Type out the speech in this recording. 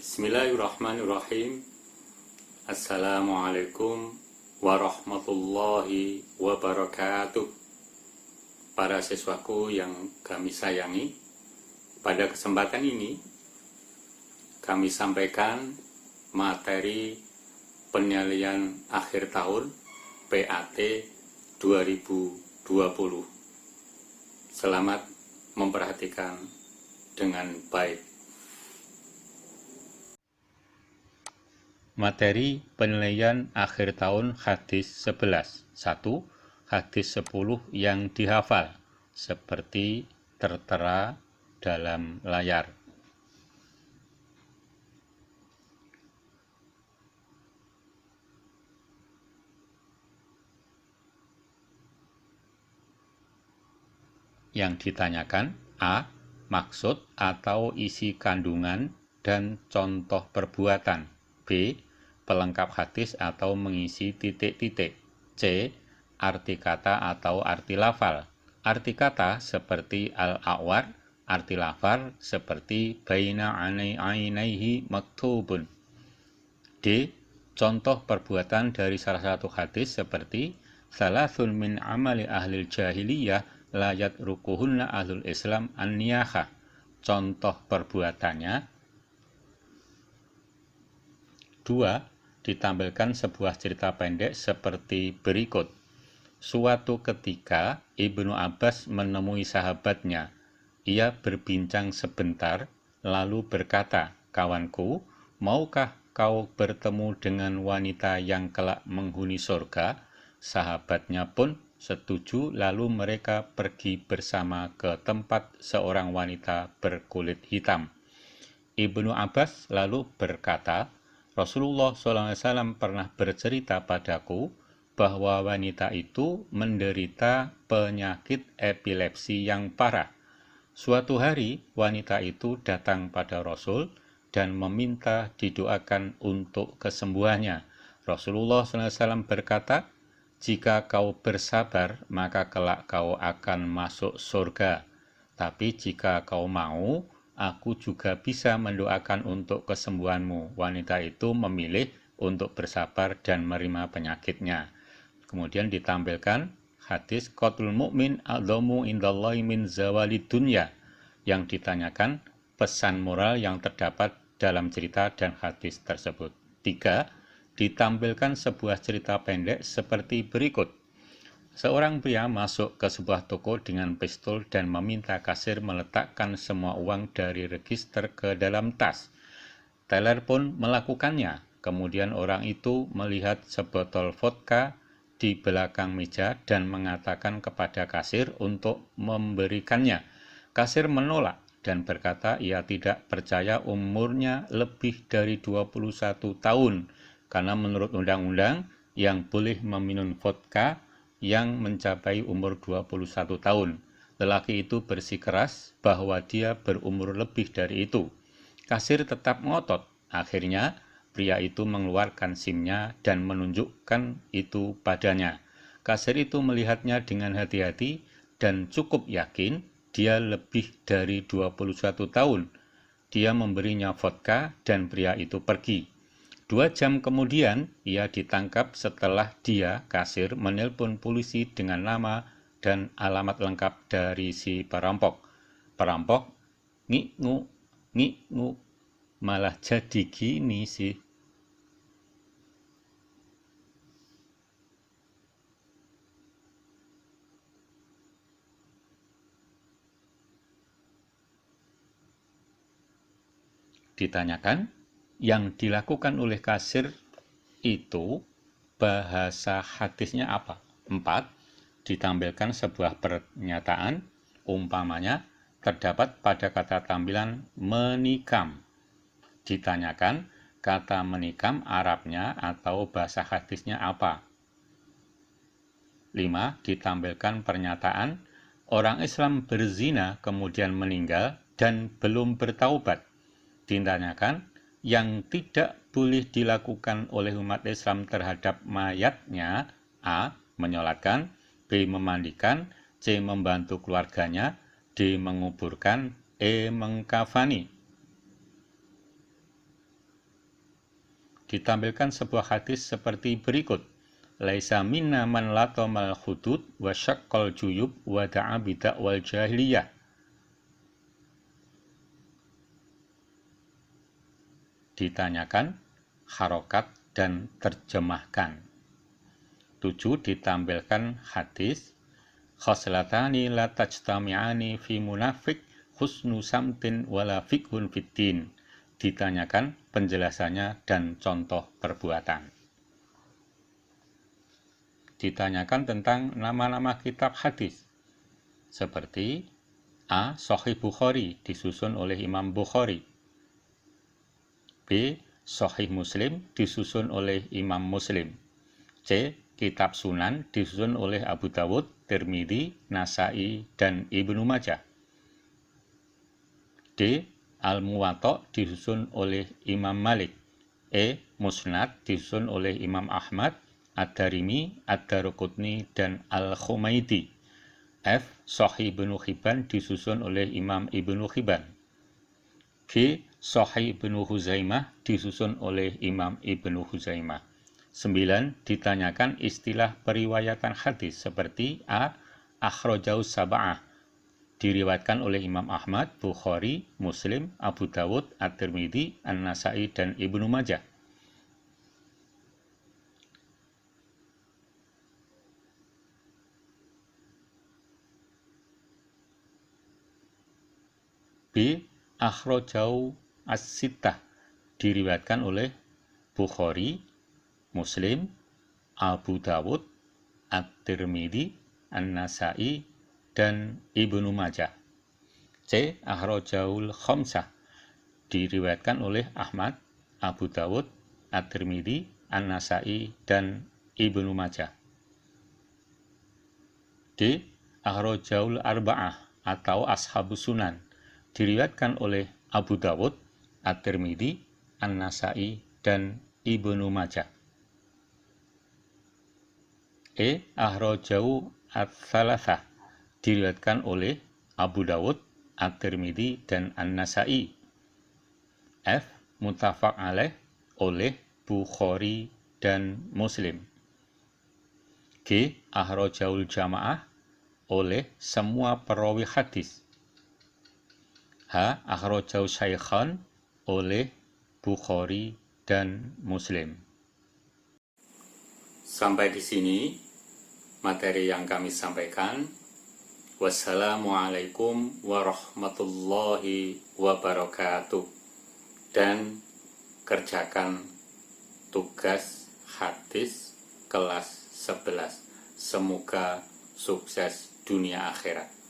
Bismillahirrahmanirrahim. Assalamualaikum warahmatullahi wabarakatuh. Para siswaku yang kami sayangi, pada kesempatan ini kami sampaikan materi penilaian akhir tahun PAT 2020. Selamat memperhatikan dengan baik. Materi penilaian akhir tahun hadis 11. 1. Hadis 10 yang dihafal seperti tertera dalam layar. Yang ditanyakan: A. Maksud atau isi kandungan dan contoh perbuatan. B. Pelengkap hadis atau mengisi titik-titik. C. Arti kata atau arti lafal. Arti kata seperti al-a'war, arti lafal seperti baina ainaihi maktubun. D. Contoh perbuatan dari salah satu hadis seperti salasun min amali ahlil jahiliyah la yatrukuhunna ahlul islam an-niyahah. Contoh perbuatannya. 2. Ditampilkan sebuah cerita pendek seperti berikut. Suatu ketika Ibnu Abbas menemui sahabatnya. Ia berbincang sebentar, lalu berkata, "Kawanku, maukah kau bertemu dengan wanita yang kelak menghuni surga?" Sahabatnya pun setuju, lalu mereka pergi bersama ke tempat seorang wanita berkulit hitam. Ibnu Abbas lalu berkata, "Rasulullah SAW pernah bercerita padaku bahwa wanita itu menderita penyakit epilepsi yang parah. Suatu hari wanita itu datang pada Rasul dan meminta didoakan untuk kesembuhannya. Rasulullah SAW berkata, 'Jika kau bersabar, maka kelak kau akan masuk surga. Tapi jika kau mau, aku juga bisa mendoakan untuk kesembuhanmu.' Wanita itu memilih untuk bersabar dan menerima penyakitnya." Kemudian ditampilkan hadis qatlul mu'min a'dhamu indallahi min zawalid dunya, yang ditanyakan pesan moral yang terdapat dalam cerita dan hadis tersebut. 3. Ditampilkan sebuah cerita pendek seperti berikut. Seorang pria masuk ke sebuah toko dengan pistol dan meminta kasir meletakkan semua uang dari register ke dalam tas. Teller pun melakukannya. Kemudian orang itu melihat sebotol vodka di belakang meja dan mengatakan kepada kasir untuk memberikannya. Kasir menolak dan berkata ia tidak percaya umurnya lebih dari 21 tahun, karena menurut undang-undang yang boleh meminum vodka yang mencapai umur 21 tahun. Lelaki itu bersikeras bahwa dia berumur lebih dari itu. Kasir tetap ngotot. Akhirnya, pria itu mengeluarkan SIM-nya dan menunjukkan itu padanya. Kasir itu melihatnya dengan hati-hati dan cukup yakin dia lebih dari 21 tahun. Dia memberinya vodka dan pria itu pergi. 2 jam kemudian, ia ditangkap setelah dia, kasir, menelpon polisi dengan nama dan alamat lengkap dari si perampok. Perampok, ngik-ngu, malah jadi gini sih. Ditanyakan, yang dilakukan oleh kasir itu bahasa hadisnya apa? 4. Ditampilkan sebuah pernyataan, umpamanya terdapat pada kata tampilan menikam. Ditanyakan, kata menikam Arabnya atau bahasa hadisnya apa? 5. Ditampilkan pernyataan, orang Islam berzina kemudian meninggal dan belum bertaubat. Ditanyakan, yang tidak boleh dilakukan oleh umat Islam terhadap mayatnya: A. Menyolatkan, B. Memandikan, C. Membantu keluarganya, D. Menguburkan, E. Mengkafani. ditampilkan sebuah hadis seperti berikut. Laisa minna man latamal hudud wa syaqqal juyub wa da'a bid'awal jahiliyah. Ditanyakan, harokat, dan terjemahkan. 7. Ditampilkan hadis, khoslatani la tajtami'ani fi munafik husnu samtin wala fikhun fiddin. Ditanyakan penjelasannya dan contoh perbuatan. Ditanyakan tentang nama-nama kitab hadis, seperti A. Sahih Bukhari, disusun oleh Imam Bukhari. B. Sahih Muslim, disusun oleh Imam Muslim. C. Kitab Sunan, disusun oleh Abu Dawud, Tirmidzi, Nasai, dan Ibnu Majah. D. Al-Muwatta, disusun oleh Imam Malik. E. Musnad, disusun oleh Imam Ahmad, Ad-Darimi, Ad-Daruqutni, dan Al-Khumaidi. F. Sahih Ibnu Hibban, disusun oleh Imam Ibnu Hibban. G. Sahih Ibnu Huzaimah, disusun oleh Imam Ibnu Huzaimah. 9. Ditanyakan istilah periwayatan hadis seperti A. Akhrajaus sab'ah, diriwayatkan oleh Imam Ahmad, Bukhari, Muslim, Abu Dawud, At-Tirmidzi, An-Nasai, dan Ibnu Majah. B. Akhrajau as-sittah, diriwayatkan oleh Bukhari, Muslim, Abu Dawud, At-Tirmidzi, An-Nasai, dan Ibnu Majah. C. Akhrajaul khamsah, diriwayatkan oleh Ahmad, Abu Dawud, At-Tirmidzi, An-Nasai, dan Ibnu Majah. D. Akhrajaul arba'ah atau Ashabus Sunan, diriwayatkan oleh Abu Dawud, At-Tirmidzi, An-Nasai, dan Ibnu Majah. E. Akhrajau ats-tsalatsah, diriwayatkan oleh Abu Dawud, At-Tirmidzi, dan An-Nasai. F. Muttafaq alaih, oleh Bukhari dan Muslim. G. Akhrajaul jamaah, oleh semua perawi hadis. H. Akhrajau syaikhan, oleh Bukhari dan Muslim. Sampai di sini materi yang kami sampaikan. Wassalamualaikum warahmatullahi wabarakatuh. Dan kerjakan tugas hadis kelas 11. Semoga sukses dunia akhirat.